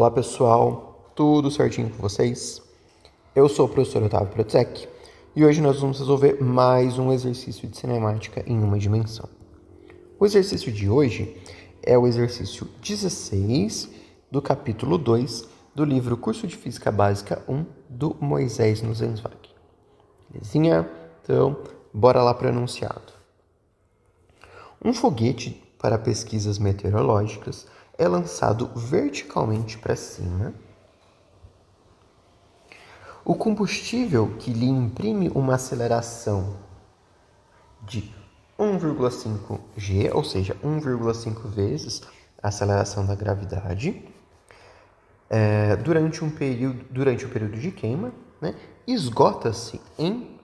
Olá pessoal, tudo certinho com vocês? Eu sou o professor Otávio Protzek e hoje nós vamos resolver mais um exercício de cinemática em uma dimensão. O exercício de hoje é o exercício 16 do capítulo 2 do livro Curso de Física Básica 1 do Moisés Nussensweig. Belezinha? Então, bora lá para o enunciado. Um foguete para pesquisas meteorológicas é lançado verticalmente para cima. O combustível que lhe imprime uma aceleração de 1,5 g, ou seja, 1,5 vezes a aceleração da gravidade, durante o período de queima, esgota-se em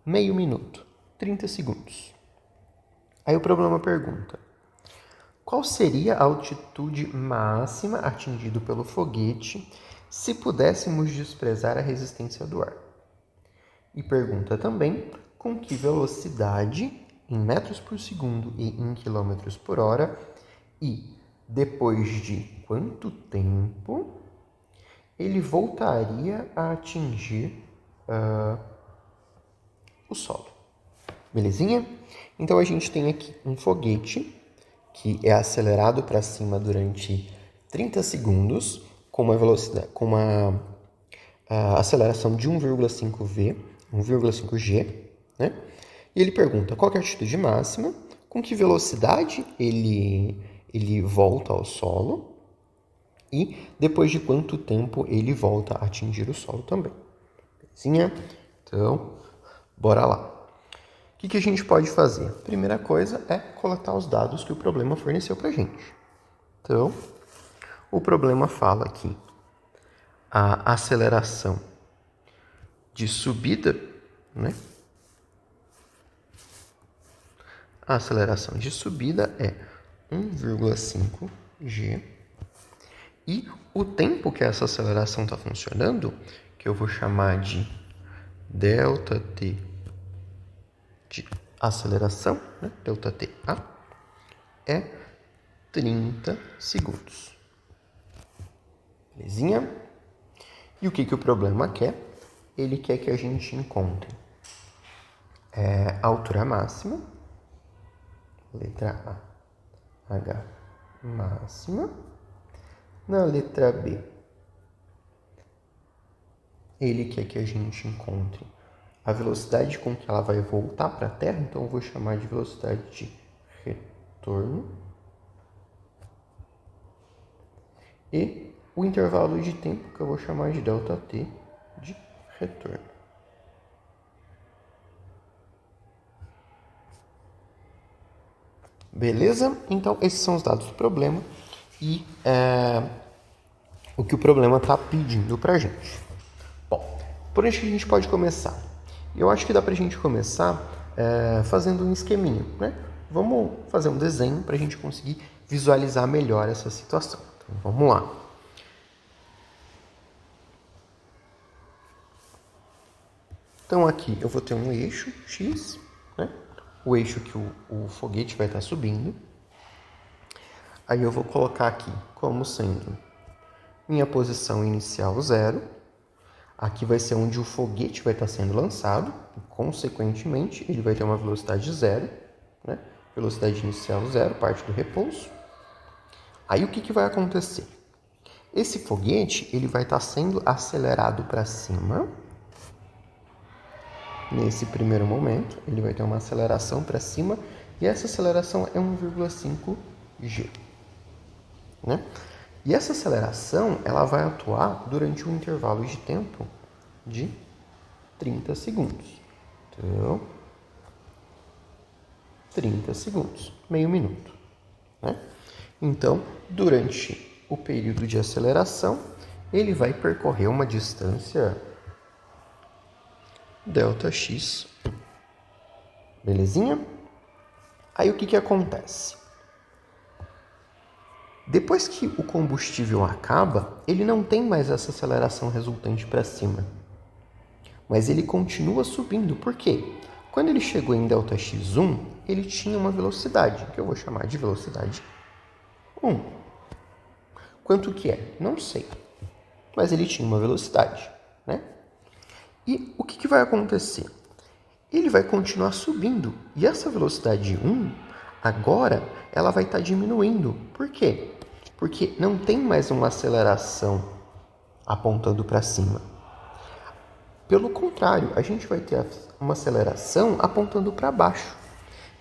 meio minuto, 30 segundos. Aí o problema pergunta: qual seria a altitude máxima atingida pelo foguete se pudéssemos desprezar a resistência do ar? E pergunta também com que velocidade, em metros por segundo e em quilômetros por hora, e depois de quanto tempo ele voltaria a atingir o solo. Belezinha? Então a gente tem aqui um foguete que é acelerado para cima durante 30 segundos com uma velocidade, com uma aceleração de 1,5 g, né? E ele pergunta qual é a altitude máxima, com que velocidade ele volta ao solo e depois de quanto tempo ele volta a atingir o solo também. Belezinha? Então, bora lá. O que a gente pode fazer? A primeira coisa é coletar os dados que o problema forneceu para a gente. Então, o problema fala que a aceleração de subida, a aceleração de subida é 1,5 g e o tempo que essa aceleração está funcionando, que eu vou chamar de ΔT de aceleração, ΔTA, é 30 segundos. Belezinha? E o que o problema quer? Ele quer que a gente encontre a altura máxima, letra A, H máxima. Na letra B, ele quer que a gente encontre a velocidade com que ela vai voltar para a Terra, então eu vou chamar de velocidade de retorno. E o intervalo de tempo, que eu vou chamar de ΔT de retorno. Beleza? Então, esses são os dados do problema e o que o problema está pedindo para a gente. Bom, por onde que a gente pode começar? Eu acho que dá para a gente começar fazendo um esqueminha, né? Vamos fazer um desenho para a gente conseguir visualizar melhor essa situação. Então, vamos lá. Então, aqui eu vou ter um eixo X, né? O eixo que o foguete vai estar subindo. Aí eu vou colocar aqui como sendo minha posição inicial 0. Aqui vai ser onde o foguete vai estar sendo lançado. E, consequentemente, ele vai ter uma velocidade 0. Né? Velocidade inicial 0, parte do repouso. Aí o que vai acontecer? Esse foguete ele vai estar sendo acelerado para cima. Nesse primeiro momento, ele vai ter uma aceleração para cima. E essa aceleração é 1,5 g. Né? E essa aceleração ela vai atuar durante um intervalo de tempo de 30 segundos. Então, 30 segundos, meio minuto. Né? Então, durante o período de aceleração, ele vai percorrer uma distância ΔX. Belezinha? Aí o que acontece? Depois que o combustível acaba, ele não tem mais essa aceleração resultante para cima. Mas ele continua subindo. Por quê? Quando ele chegou em ΔX1, ele tinha uma velocidade, que eu vou chamar de velocidade 1. Quanto que é? Não sei. Mas ele tinha uma velocidade, né? E o que vai acontecer? Ele vai continuar subindo. E essa velocidade 1, agora, ela vai estar diminuindo. Por quê? Porque não tem mais uma aceleração apontando para cima. Pelo contrário, a gente vai ter uma aceleração apontando para baixo.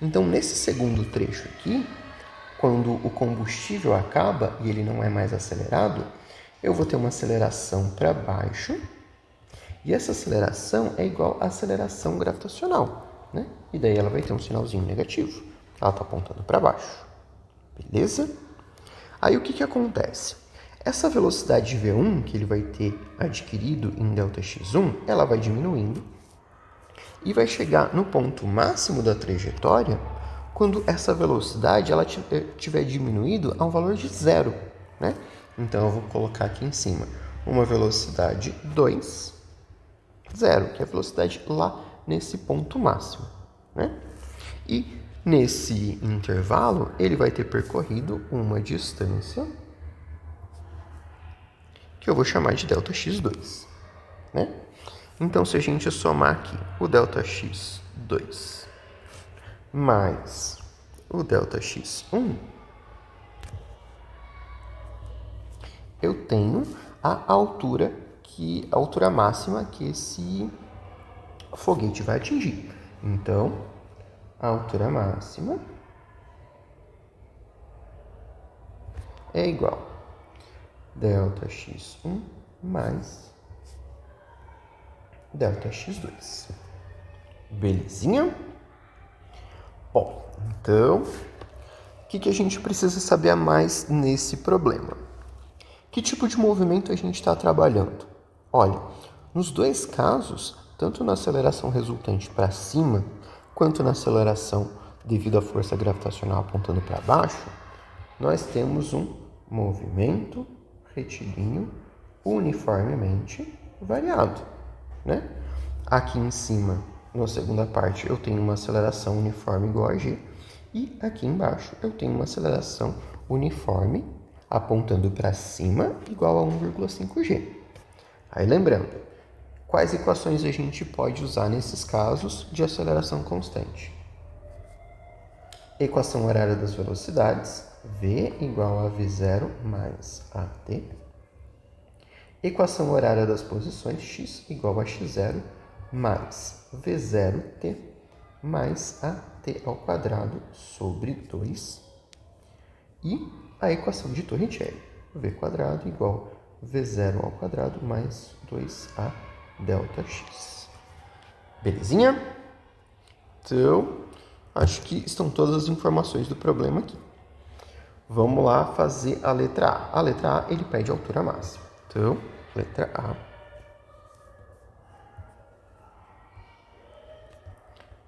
Então, nesse segundo trecho aqui, quando o combustível acaba e ele não é mais acelerado, eu vou ter uma aceleração para baixo. E essa aceleração é igual à aceleração gravitacional, né? E daí ela vai ter um sinalzinho negativo. Ela está apontando para baixo. Beleza? Aí o que acontece? Essa velocidade V1 que ele vai ter adquirido em ΔX1, ela vai diminuindo e vai chegar no ponto máximo da trajetória quando essa velocidade ela tiver diminuído a um valor de 0, né? Então eu vou colocar aqui em cima uma velocidade 2, 0, que é a velocidade lá nesse ponto máximo, né? E nesse intervalo ele vai ter percorrido uma distância que eu vou chamar de ΔX2, né? Então, se a gente somar aqui o ΔX2 mais o ΔX1, eu tenho a altura máxima que esse foguete vai atingir. Então, a altura máxima é igual a ΔX1 mais ΔX2. Belezinha? Bom, então, o que a gente precisa saber a mais nesse problema? Que tipo de movimento a gente está trabalhando? Olha, nos dois casos, tanto na aceleração resultante para cima, quanto na aceleração devido à força gravitacional apontando para baixo, nós temos um movimento retilíneo uniformemente variado, né? Aqui em cima, na segunda parte, eu tenho uma aceleração uniforme igual a g, e aqui embaixo eu tenho uma aceleração uniforme apontando para cima igual a 1,5g. Aí lembrando, quais equações a gente pode usar nesses casos de aceleração constante? Equação horária das velocidades, v igual a v0 mais at. Equação horária das posições, x igual a x0 mais v0t mais at ao quadrado sobre 2. E a equação de Torricelli, v quadrado igual a v0 ao quadrado mais 2a ΔX. Belezinha? Então, acho que estão todas as informações do problema aqui. Vamos lá fazer a letra A. A letra A, ele pede a altura máxima. Então, letra A.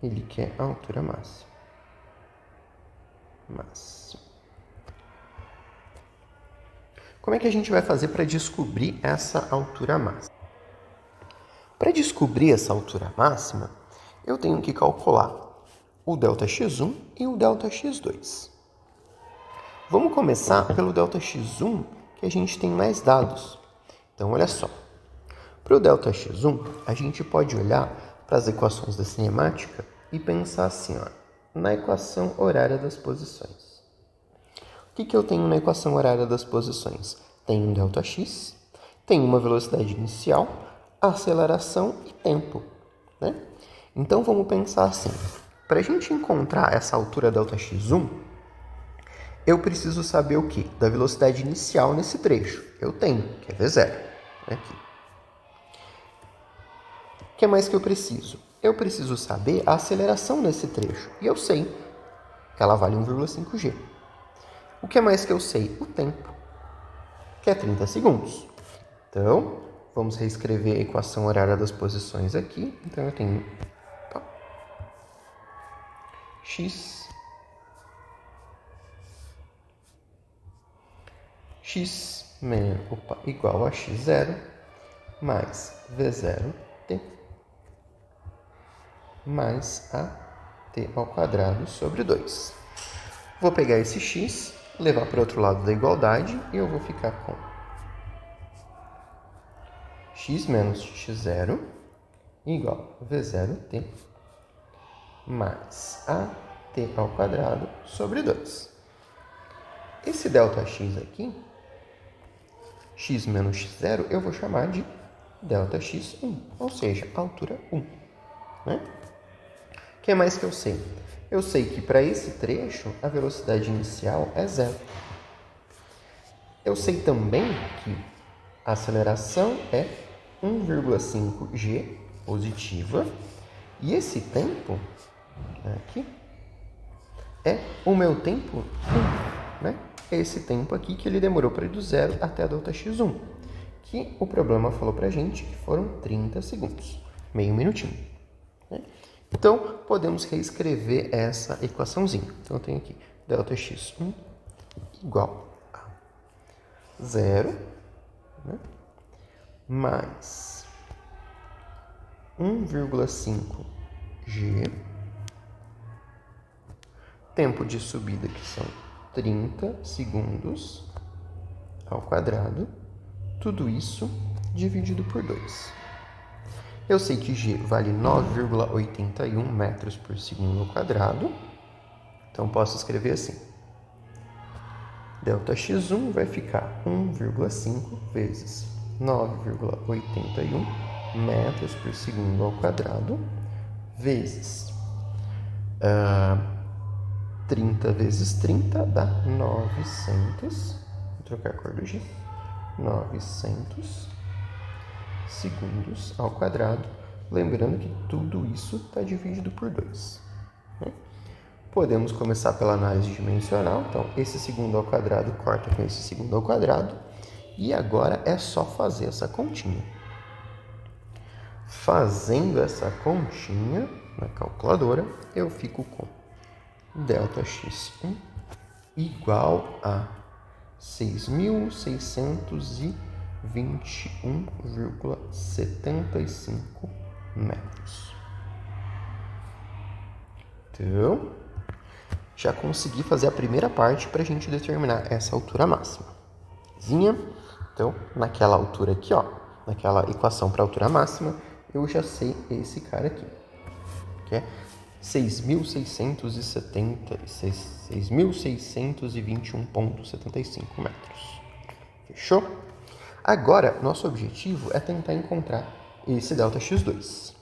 Ele quer a altura máxima. Como é que a gente vai fazer para descobrir essa altura máxima? Para descobrir essa altura máxima, eu tenho que calcular o ΔX1 e o ΔX2. Vamos começar pelo ΔX1, que a gente tem mais dados. Então, olha só. Para o ΔX1, a gente pode olhar para as equações da cinemática e pensar assim, ó, na equação horária das posições. O que eu tenho na equação horária das posições? Tem um ΔX, tem uma velocidade inicial, aceleração e tempo, né? Então, vamos pensar assim. Para a gente encontrar essa altura ΔX1, eu preciso saber o quê? Da velocidade inicial nesse trecho. Eu tenho, que é V0. Aqui. O que mais que eu preciso? Eu preciso saber a aceleração nesse trecho. E eu sei que ela vale 1,5g. O que mais que eu sei? O tempo, que é 30 segundos. Então, vamos reescrever a equação horária das posições aqui. Então, eu tenho x igual a x0 mais v0t mais at ao quadrado sobre 2. Vou pegar esse x levar para o outro lado da igualdade e eu vou ficar com x menos x0 igual a v0t mais at ao quadrado sobre 2. Esse ΔX aqui, x menos x0, eu vou chamar de ΔX1, ou seja, altura 1. Né? O que mais que eu sei? Eu sei que para esse trecho a velocidade inicial é 0. Eu sei também que a aceleração é 1,5 g positiva e esse tempo aqui é o meu tempo 1, né? É esse tempo aqui que ele demorou para ir do 0 até a ΔX1, que o problema falou para a gente que foram 30 segundos, meio minutinho. Né? Então, podemos reescrever essa equaçãozinha. Então, eu tenho aqui ΔX1 igual a 0, né? Mais 1,5 g, tempo de subida que são 30 segundos ao quadrado, tudo isso dividido por 2. Eu sei que g vale 9,81 metros por segundo ao quadrado, então posso escrever assim. ΔX1 vai ficar 1,5 vezes 9,81 metros por segundo ao quadrado, vezes 30 vezes 30 dá 900, vou trocar a cor do G, 900 segundos ao quadrado, lembrando que tudo isso está dividido por 2. Né? Podemos começar pela análise dimensional, então esse segundo ao quadrado corta com esse segundo ao quadrado, e agora é só fazer essa continha. Fazendo essa continha na calculadora, eu fico com ΔX1 igual a 6.621,75 metros. Então, já consegui fazer a primeira parte para a gente determinar essa altura máxima. Então, naquela altura aqui, ó, naquela equação para altura máxima, eu já sei esse cara aqui, que é 6.621,75 metros. Fechou? Agora, nosso objetivo é tentar encontrar esse ΔX2.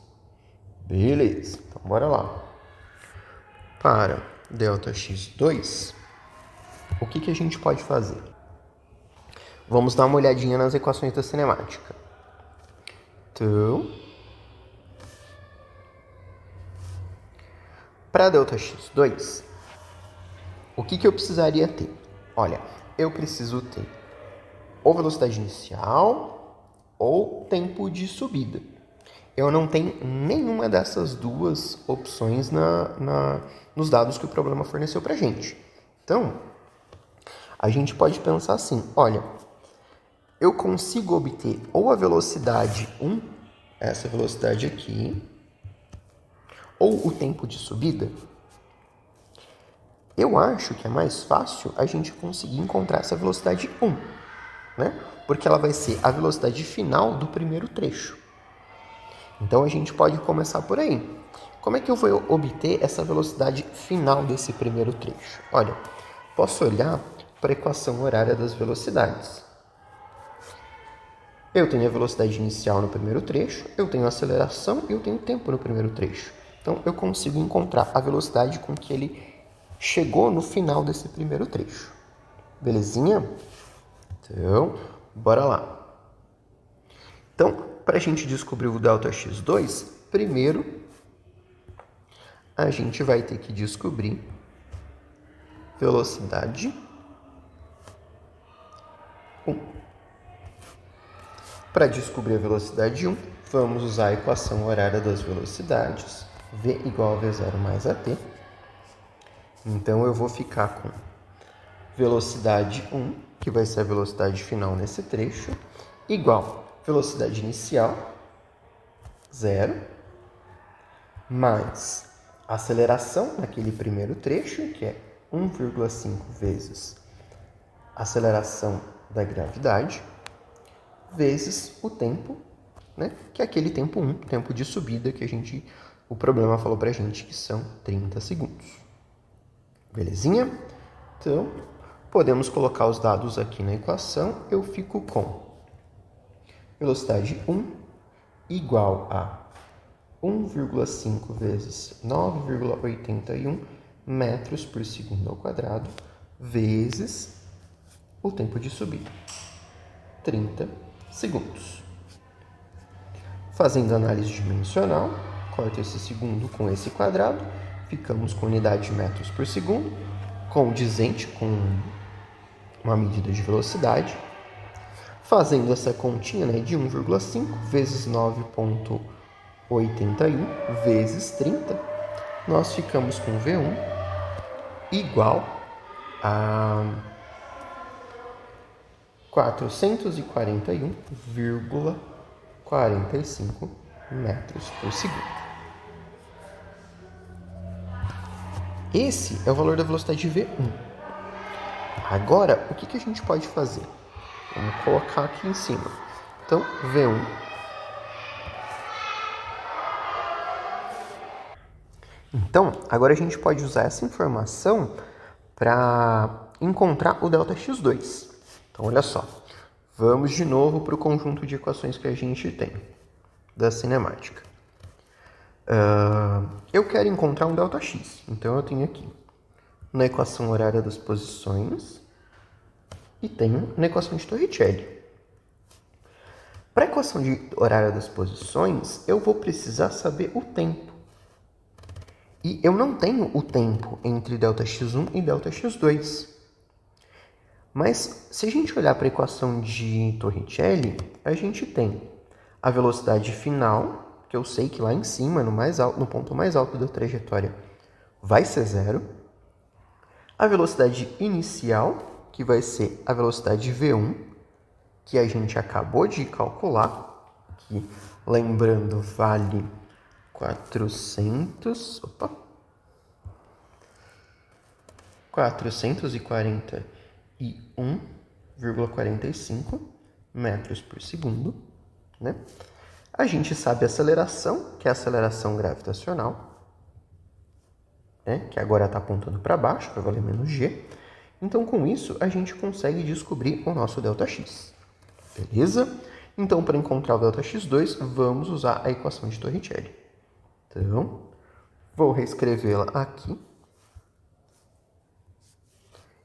Beleza, então bora lá. Para ΔX2, o que a gente pode fazer? Vamos dar uma olhadinha nas equações da cinemática. Então, para ΔX2, o que eu precisaria ter? Olha, eu preciso ter ou velocidade inicial ou tempo de subida. Eu não tenho nenhuma dessas duas opções nos dados que o problema forneceu para a gente. Então, a gente pode pensar assim, olha, eu consigo obter ou a velocidade 1, essa velocidade aqui, ou o tempo de subida. Eu acho que é mais fácil a gente conseguir encontrar essa velocidade 1, né? Porque ela vai ser a velocidade final do primeiro trecho. Então, a gente pode começar por aí. Como é que eu vou obter essa velocidade final desse primeiro trecho? Olha, posso olhar para a equação horária das velocidades. Eu tenho a velocidade inicial no primeiro trecho, eu tenho a aceleração e eu tenho tempo no primeiro trecho. Então, eu consigo encontrar a velocidade com que ele chegou no final desse primeiro trecho. Belezinha? Então, bora lá. Então, para a gente descobrir o ΔX2, primeiro a gente vai ter que descobrir velocidade 1. Para descobrir a velocidade 1, vamos usar a equação horária das velocidades, V igual a V0 mais AT. Então, eu vou ficar com velocidade 1, que vai ser a velocidade final nesse trecho, igual velocidade inicial, 0, mais aceleração naquele primeiro trecho, que é 1,5 vezes aceleração da gravidade, vezes o tempo, né? Que é aquele tempo 1, tempo de subida que o problema falou pra gente que são 30 segundos. Belezinha? Então, podemos colocar os dados aqui na equação. Eu fico com velocidade 1 igual a 1,5 vezes 9,81 metros por segundo ao quadrado, vezes o tempo de subida, 30 segundos. Fazendo análise dimensional, corto esse segundo com esse quadrado, ficamos com unidade de metros por segundo, condizente com uma medida de velocidade. Fazendo essa continha, né, de 1,5 vezes 9,81 vezes 30, nós ficamos com V1 igual a 441,45 metros por segundo. Esse é o valor da velocidade de V1. Agora, o que a gente pode fazer? Vamos colocar aqui em cima. Então, V1 Então, agora a gente pode usar essa informação para encontrar o ΔX2. Então, olha só. Vamos de novo para o conjunto de equações que a gente tem da cinemática. Eu quero encontrar um ΔX. Então, eu tenho aqui na equação horária das posições e tenho na equação de Torricelli. Para a equação de horária das posições, eu vou precisar saber o tempo. E eu não tenho o tempo entre ΔX1 e ΔX2. Mas, se a gente olhar para a equação de Torricelli, a gente tem a velocidade final, que eu sei que lá em cima, no ponto mais alto da trajetória, vai ser 0. A velocidade inicial, que vai ser a velocidade V1, que a gente acabou de calcular, que, lembrando, vale 441,45 metros por segundo, né? A gente sabe a aceleração, que é a aceleração gravitacional, né? Que agora está apontando para baixo, vai valer menos g. Então, com isso, a gente consegue descobrir o nosso ΔX. Beleza? Então, para encontrar o ΔX2, vamos usar a equação de Torricelli. Então, vou reescrevê-la aqui.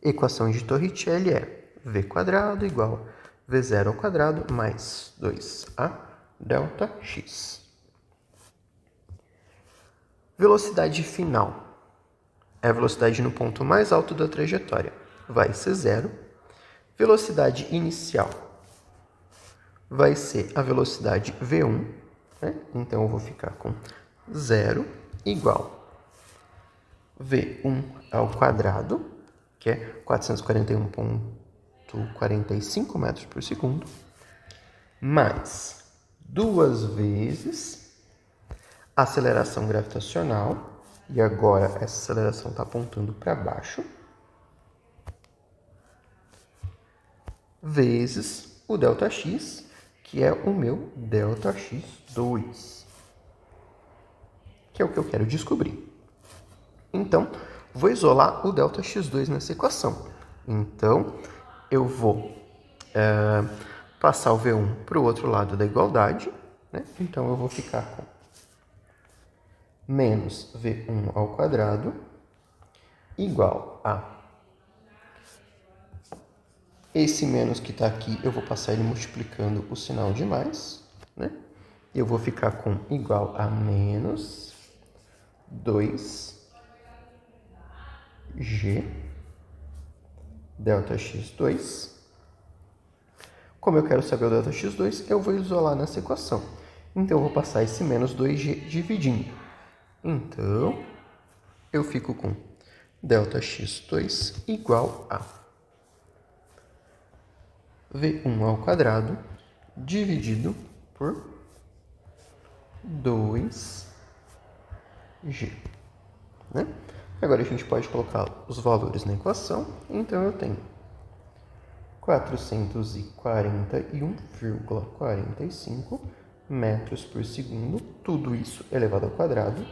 Equação de Torricelli é v² igual v0 ao quadrado mais 2a ΔX. Velocidade final é a velocidade no ponto mais alto da trajetória, vai ser 0. Velocidade inicial vai ser a velocidade v1, né? Então eu vou ficar com 0 igual v1 ao quadrado, que é 441,45 metros por segundo, mais 2 vezes a aceleração gravitacional, e agora essa aceleração está apontando para baixo, vezes o ΔX, que é o meu ΔX2, que é o que eu quero descobrir. Então, vou isolar o ΔX2 nessa equação. Então, eu vou passar o V1 para o outro lado da igualdade, né? Então, eu vou ficar com menos V1 ao quadrado igual a esse menos que está aqui, eu vou passar ele multiplicando o sinal de mais, né? Eu vou ficar com igual a menos 2g ΔX2. Como eu quero saber o ΔX2, eu vou isolar nessa equação. Então, eu vou passar esse menos 2g dividindo. Então, eu fico com ΔX2 igual a V1 ao quadrado dividido por 2g. Né? Agora a gente pode colocar os valores na equação. Então, eu tenho 441,45 metros por segundo, tudo isso elevado ao quadrado,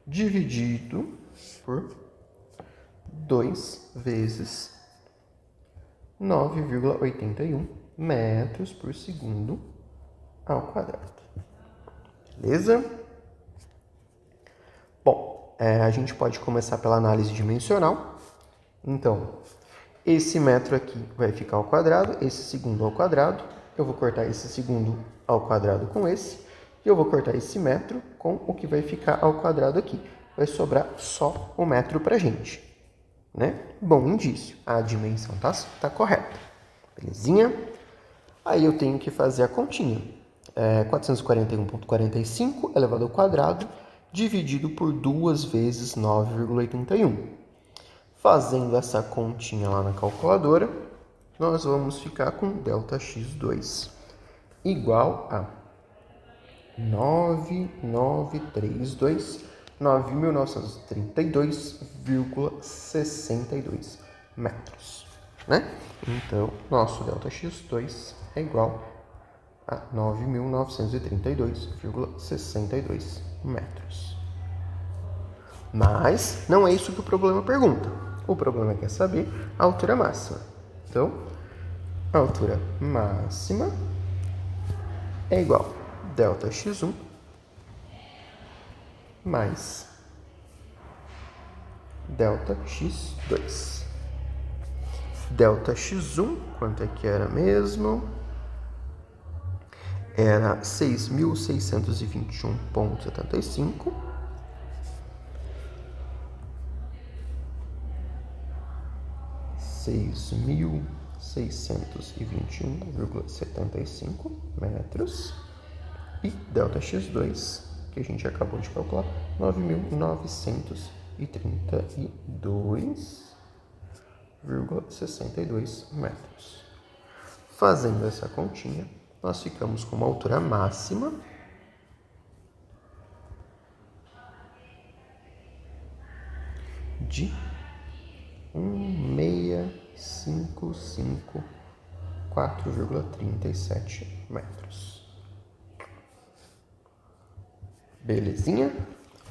dividido por 2 vezes 9,81 metros por segundo ao quadrado. Beleza? Bom, a gente pode começar pela análise dimensional. Então, esse metro aqui vai ficar ao quadrado, esse segundo ao quadrado. Eu vou cortar esse segundo ao quadrado com esse. E eu vou cortar esse metro com o que vai ficar ao quadrado aqui. Vai sobrar só o metro pra gente, né? Bom indício, a dimensão tá correta. Belezinha? Aí eu tenho que fazer a continha. 441,45 elevado ao quadrado, dividido por 2 vezes 9,81. Fazendo essa continha lá na calculadora, nós vamos ficar com ΔX2 igual a 9.932 metros, né? Então, nosso ΔX2 é igual a 9.932,62 metros. Mas não é isso que o problema pergunta. O problema quer saber a altura máxima. Então, a altura máxima é igual a ΔX1 mais ΔX2. ΔX1, quanto é que era mesmo? Era 6.621,75. metros. E ΔX2, que a gente acabou de calcular, 9.932,62 metros. Fazendo essa continha, nós ficamos com uma altura máxima de 1.655,4,37 metros. Belezinha?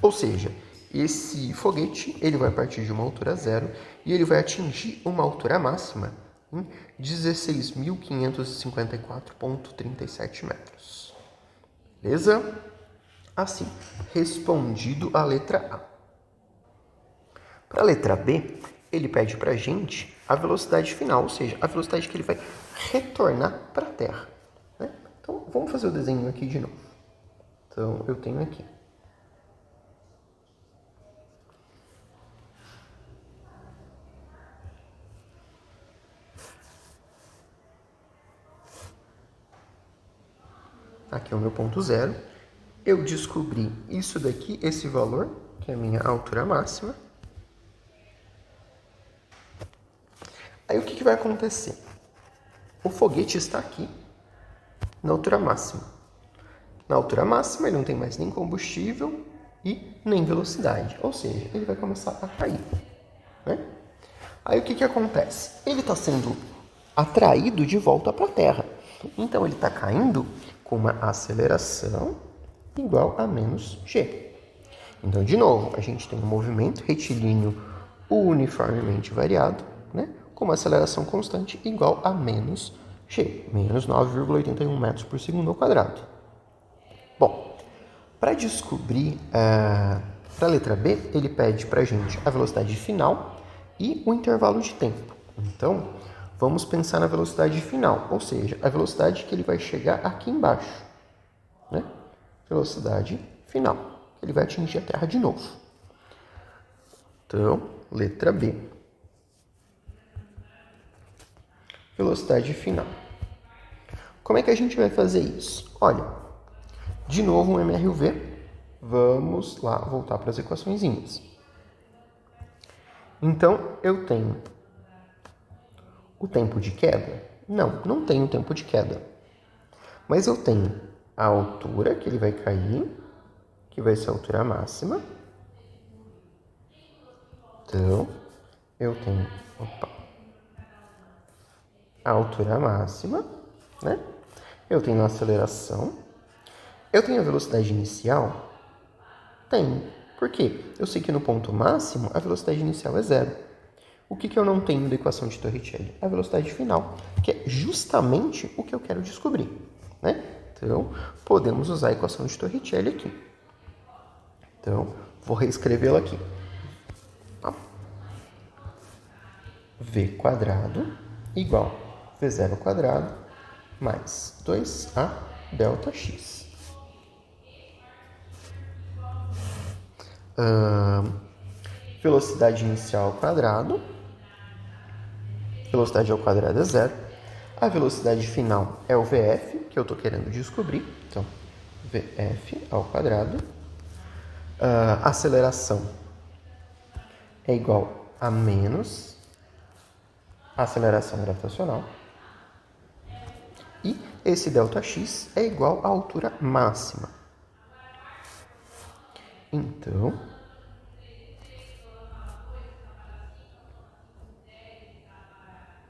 Ou seja, esse foguete ele vai partir de uma altura zero e ele vai atingir uma altura máxima em 16.554,37 metros. Beleza? Assim, respondido a letra A. Para a letra B, ele pede para a gente a velocidade final, ou seja, a velocidade que ele vai retornar para a Terra, né? Então, vamos fazer o desenho aqui de novo. Então, eu tenho aqui. Aqui é o meu ponto zero. Eu descobri isso daqui, esse valor, que é a minha altura máxima. Aí o que vai acontecer? O foguete está aqui, na altura máxima. Na altura máxima, ele não tem mais nem combustível e nem velocidade. Ou seja, ele vai começar a cair, né? Aí o que acontece? Ele está sendo atraído de volta para a Terra. Então, ele está caindo com uma aceleração igual a menos g. Então, de novo, a gente tem um movimento retilíneo uniformemente variado, né? Com uma aceleração constante igual a menos g, menos 9,81 metros por segundo ao quadrado. Bom, para descobrir para a letra B, ele pede para a gente a velocidade final e o intervalo de tempo. Então, vamos pensar na velocidade final, ou seja, a velocidade que ele vai chegar aqui embaixo, né? Velocidade final. Ele vai atingir a Terra de novo. Então, letra B. Velocidade final. Como é que a gente vai fazer isso? Olha, de novo um MRUV. Vamos lá voltar para as equaçõezinhas. Então, eu tenho o tempo de queda? Não tenho tempo de queda. Mas eu tenho a altura que ele vai cair, que vai ser a altura máxima. Então, eu tenho... a altura máxima, né? Eu tenho a aceleração. Eu tenho a velocidade inicial? Tenho. Por quê? Eu sei que no ponto máximo a velocidade inicial é zero. O que eu não tenho da equação de Torricelli? A velocidade final, que é justamente o que eu quero descobrir, né? Então, podemos usar a equação de Torricelli aqui. Então, vou reescrevê-la aqui. V quadrado igual V0 quadrado mais 2A delta x. Velocidade inicial ao quadrado. Velocidade ao quadrado é zero. A velocidade final é o VF, que eu estou querendo descobrir. Então, VF ao quadrado. A aceleração é igual a menos a aceleração gravitacional. E esse ΔX é igual à altura máxima. Então,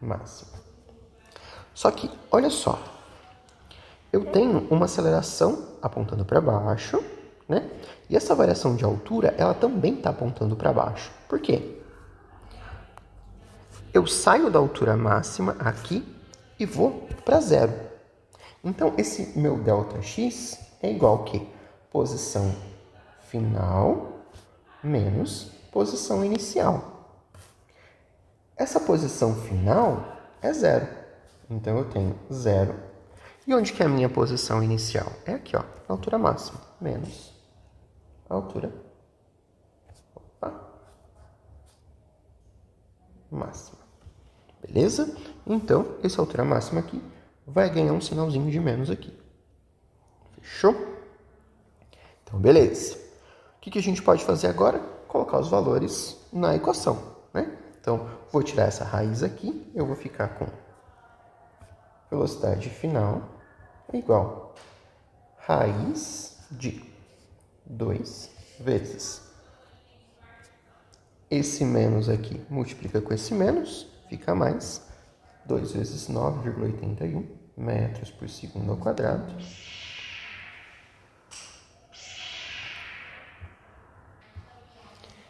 máxima. Só que, olha só, eu tenho uma aceleração apontando para baixo, né? E essa variação de altura, ela também está apontando para baixo. Por quê? Eu saio da altura máxima aqui e vou para zero. Então, esse meu ΔX é igual a quê? Posição final menos posição inicial. Essa posição final é zero. Então, eu tenho zero. E onde que é a minha posição inicial? É aqui, ó, a altura máxima, menos a altura máxima. Beleza? Então, essa altura máxima aqui vai ganhar um sinalzinho de menos aqui. Fechou? Então, beleza. O que a gente pode fazer agora? Colocar os valores na equação, né? Então, vou tirar essa raiz aqui, eu vou ficar com velocidade final igual raiz de 2 vezes esse menos aqui multiplica com esse menos, fica mais 2 vezes 9,81 metros por segundo ao quadrado.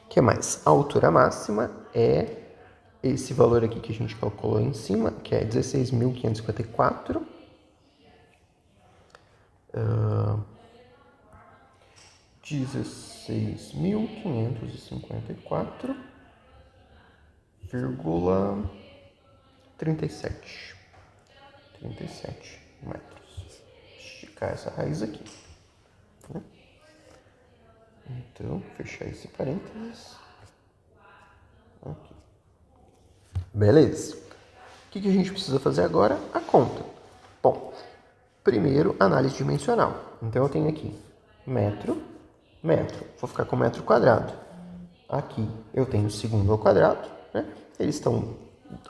O que mais? A altura máxima é esse valor aqui que a gente calculou em cima, que é 16.554. 16.554,37 metros. Esticar essa raiz aqui. Né? Então, fechar esse parênteses. Aqui. Beleza. O que a gente precisa fazer agora? A conta. Bom, primeiro, análise dimensional. Então, eu tenho aqui metro. Vou ficar com metro quadrado. Aqui eu tenho segundo ao quadrado, né? Eles estão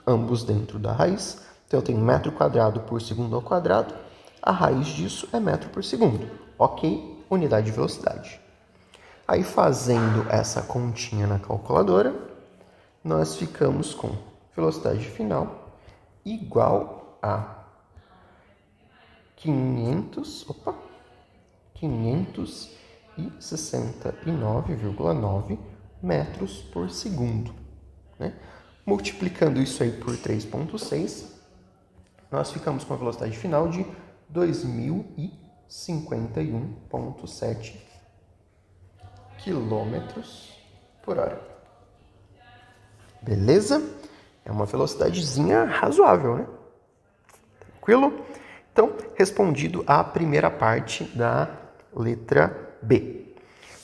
ambos dentro da raiz. Então, eu tenho metro quadrado por segundo ao quadrado. A raiz disso é metro por segundo. Ok? Unidade de velocidade. Aí, fazendo essa continha na calculadora, nós ficamos com velocidade final igual a 569,9 metros por segundo. Né? Multiplicando isso aí por 3,6, nós ficamos com a velocidade final de 2.051,7 quilômetros por hora. Beleza? É uma velocidadezinha razoável, né? Tranquilo? Então, respondido a primeira parte da letra B.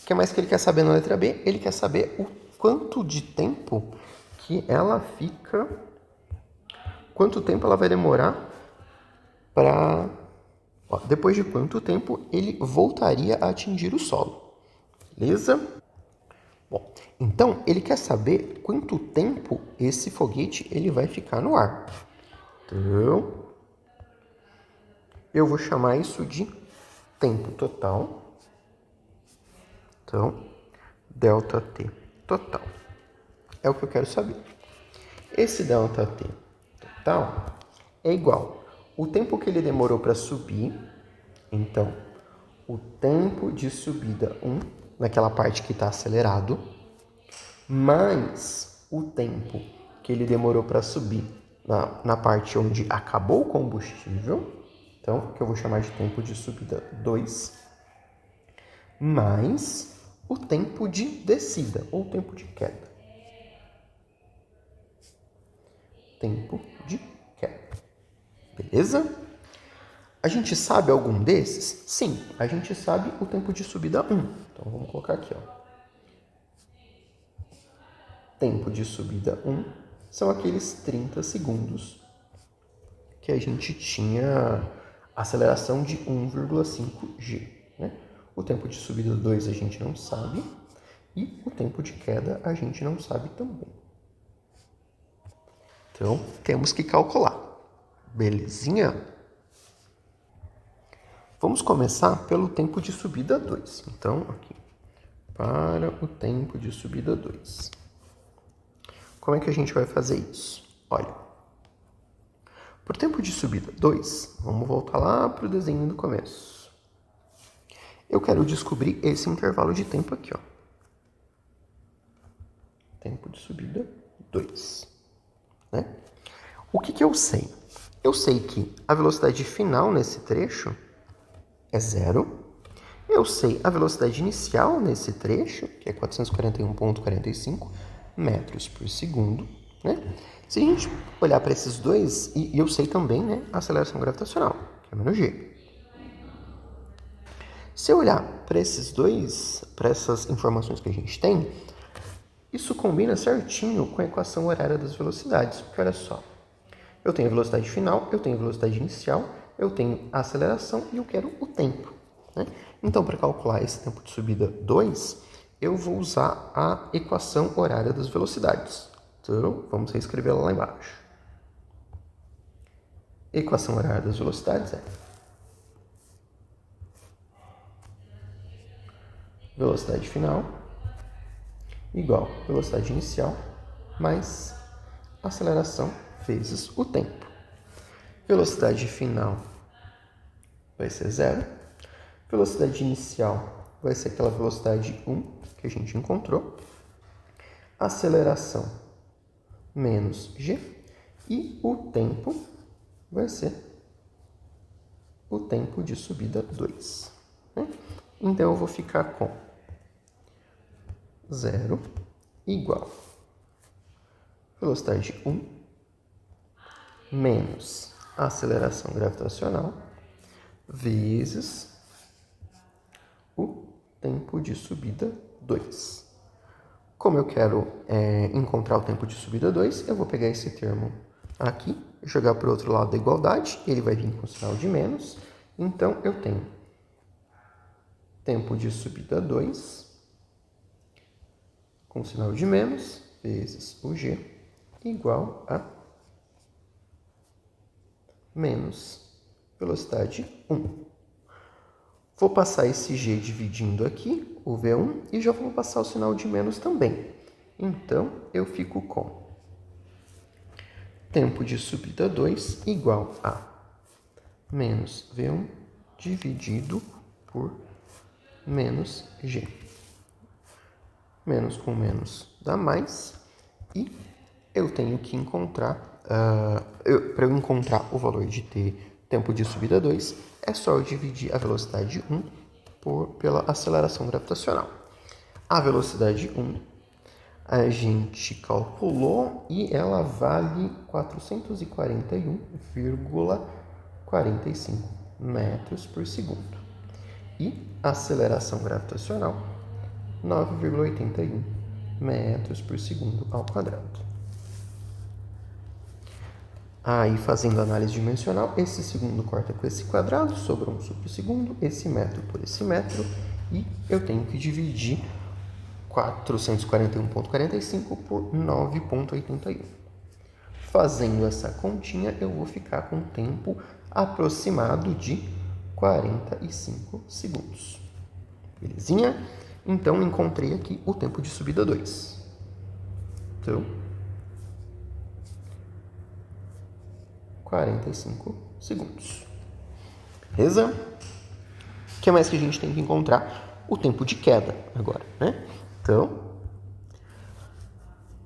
O que mais que ele quer saber na letra B? Ele quer saber o quanto de tempo que ela fica... Quanto tempo ela vai demorar para... Depois de quanto tempo ele voltaria a atingir o solo. Beleza? Bom, então ele quer saber quanto tempo esse foguete ele vai ficar no ar. Então, eu vou chamar isso de tempo total. Então, ΔT total. É o que eu quero saber. Esse ΔT total é igual o tempo que ele demorou para subir, então o tempo de subida 1, naquela parte que está acelerado, mais o tempo que ele demorou para subir na parte onde acabou o combustível, então, que eu vou chamar de tempo de subida 2, mais o tempo de descida, ou tempo de queda. Tempo de queda. Beleza? A gente sabe algum desses? Sim, a gente sabe o tempo de subida 1. Então, vamos colocar aqui, ó. Tempo de subida 1 são aqueles 30 segundos que a gente tinha aceleração de 1,5 g. Né? O tempo de subida 2 a gente não sabe e o tempo de queda a gente não sabe também. Então, temos que calcular. Belezinha? Vamos começar pelo tempo de subida 2. Então, aqui, para o tempo de subida 2. Como é que a gente vai fazer isso? Olha, por tempo de subida 2, vamos voltar lá para o desenho do começo. Eu quero descobrir esse intervalo de tempo aqui, ó. Tempo de subida 2. Né? O que eu sei? Eu sei que a velocidade final nesse trecho é 0. Eu sei a velocidade inicial nesse trecho, que é 441,45 metros por segundo. Né? Se a gente olhar para esses dois, e eu sei também, né, a aceleração gravitacional, que é menos g. Se eu olhar para esses dois, para essas informações que a gente tem, isso combina certinho com a equação horária das velocidades. Porque olha só, eu tenho a velocidade final, eu tenho a velocidade inicial, eu tenho a aceleração e eu quero o tempo. Né? Então, para calcular esse tempo de subida 2, eu vou usar a equação horária das velocidades. Então, vamos reescrevê-la lá embaixo. Equação horária das velocidades é velocidade final igual velocidade inicial mais aceleração vezes o tempo. Velocidade final vai ser 0. Velocidade inicial vai ser aquela velocidade 1 que a gente encontrou. Aceleração menos g. E o tempo vai ser o tempo de subida 2. Né? Então, eu vou ficar com 0 igual velocidade 1 menos a aceleração gravitacional vezes o tempo de subida 2. Como eu quero encontrar o tempo de subida 2, eu vou pegar esse termo aqui, jogar para o outro lado da igualdade, ele vai vir com sinal de menos. Então, eu tenho tempo de subida 2 com sinal de menos vezes o g igual a menos velocidade 1. Vou passar esse g dividindo aqui, o V1, e já vou passar o sinal de menos também. Então, eu fico com tempo de subida 2 igual a menos V1 dividido por menos g. Menos com menos dá mais. E eu tenho que encontrar, para eu encontrar o valor de tempo de subida 2, é só eu dividir a velocidade 1 pela aceleração gravitacional. A velocidade 1 a gente calculou e ela vale 441,45 metros por segundo. E a aceleração gravitacional, 9,81 metros por segundo ao quadrado. Aí, fazendo análise dimensional, esse segundo corta com esse quadrado, sobra 1 sobre o segundo, esse metro por esse metro, e eu tenho que dividir 441,45 por 9,81. Fazendo essa continha, eu vou ficar com um tempo aproximado de 45 segundos. Belezinha? Então, encontrei aqui o tempo de subida 2. Então, 45 segundos. Beleza? O que mais que a gente tem que encontrar? O tempo de queda agora, né? Então,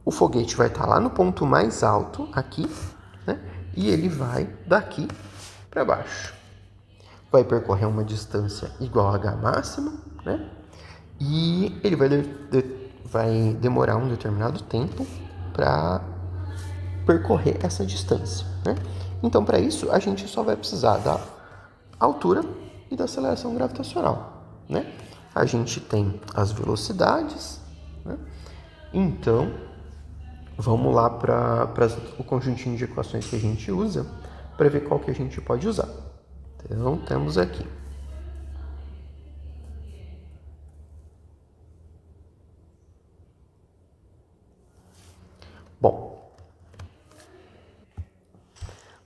o foguete vai estar lá no ponto mais alto, aqui, né? E ele vai daqui para baixo. Vai percorrer uma distância igual a h máxima, né? E ele vai demorar um determinado tempo para percorrer essa distância, né? Então, para isso, a gente só vai precisar da altura e da aceleração gravitacional, né? A gente tem as velocidades, né? Então, vamos lá para o conjuntinho de equações que a gente usa para ver qual que a gente pode usar. Então, temos aqui. Bom,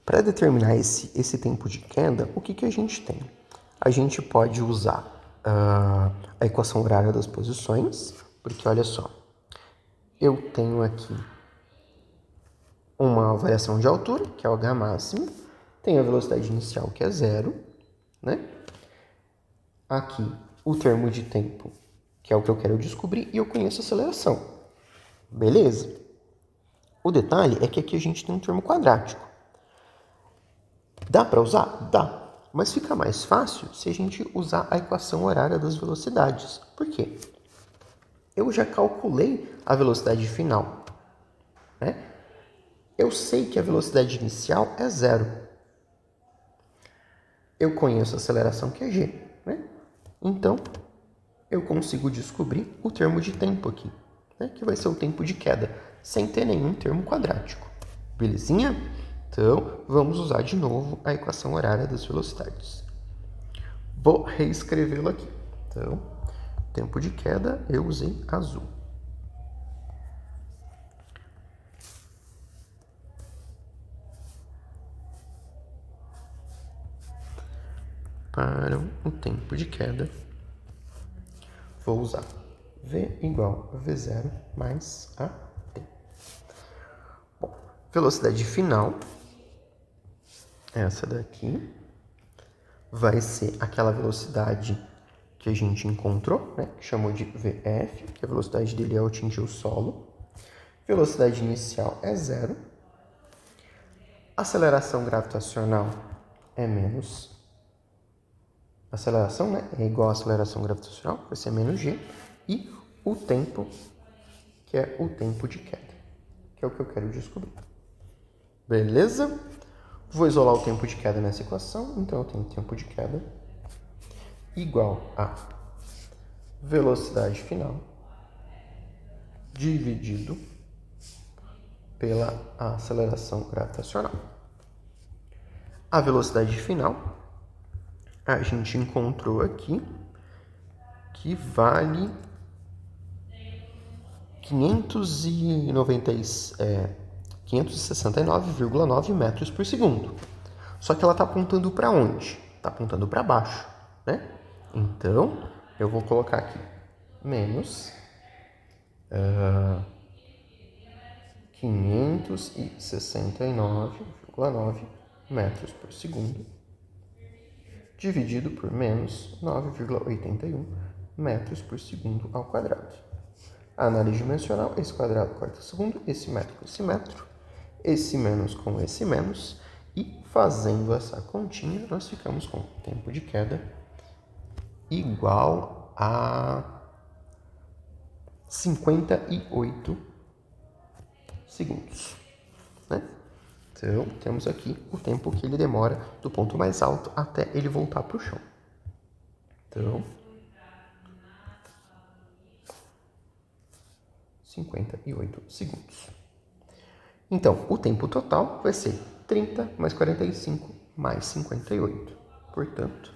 para determinar esse tempo de queda, o que a gente tem? A gente pode usar a equação horária das posições, porque olha só, eu tenho aqui uma variação de altura, que é o h máximo, tenho a velocidade inicial, que é 0, né? Aqui, o termo de tempo, que é o que eu quero descobrir, e eu conheço a aceleração. Beleza? O detalhe é que aqui a gente tem um termo quadrático. Dá para usar? Dá. Mas fica mais fácil se a gente usar a equação horária das velocidades. Por quê? Eu já calculei a velocidade final, né? Eu sei que a velocidade inicial é 0. Eu conheço a aceleração, que é g, né? Então, eu consigo descobrir o termo de tempo aqui, né? Que vai ser o tempo de queda, sem ter nenhum termo quadrático. Belezinha? Então, vamos usar de novo a equação horária das velocidades. Vou reescrevê-lo aqui. Então, tempo de queda, eu usei azul. Para o tempo de queda, vou usar V igual a V0 mais a T. Bom, velocidade final, essa daqui, vai ser aquela velocidade que a gente encontrou, né? Que chamou de VF, que a velocidade dele é ao atingir o solo. Velocidade inicial é 0. Aceleração gravitacional é menos. Aceleração, né? É igual a aceleração gravitacional, vai ser menos g. E o tempo, que é o tempo de queda, que é o que eu quero descobrir. Beleza? Vou isolar o tempo de queda nessa equação. Então, eu tenho tempo de queda igual a velocidade final dividido pela aceleração gravitacional. A velocidade final a gente encontrou aqui que vale 569,9 metros por segundo. Só que ela está apontando para onde? Está apontando para baixo, né? Então, eu vou colocar aqui menos 569,9 metros por segundo dividido por menos 9,81 metros por segundo ao quadrado. A análise dimensional, esse quadrado corta segundo, esse metro com esse menos com esse menos, e fazendo essa continha, nós ficamos com tempo de queda igual a 58 segundos, né? Então, temos aqui o tempo que ele demora do ponto mais alto até ele voltar para o chão. Então, 58 segundos. Então, o tempo total vai ser 30 mais 45 mais 58. Portanto,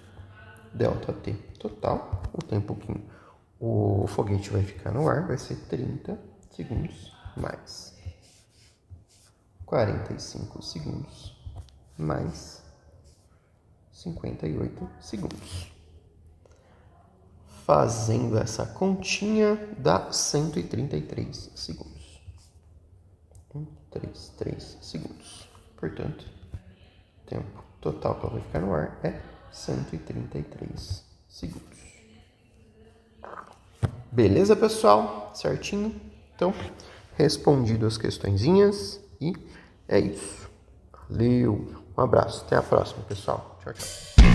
ΔT total, o tempo que o foguete vai ficar no ar vai ser 30 segundos mais 45 segundos mais 58 segundos. Fazendo essa continha, dá 133 segundos. 133 segundos. Portanto, tempo total que ela vai ficar no ar é 133 segundos. Beleza, pessoal? Certinho? Então, respondido as questõezinhas e é isso. Valeu, um abraço, até a próxima, pessoal. Tchau, tchau.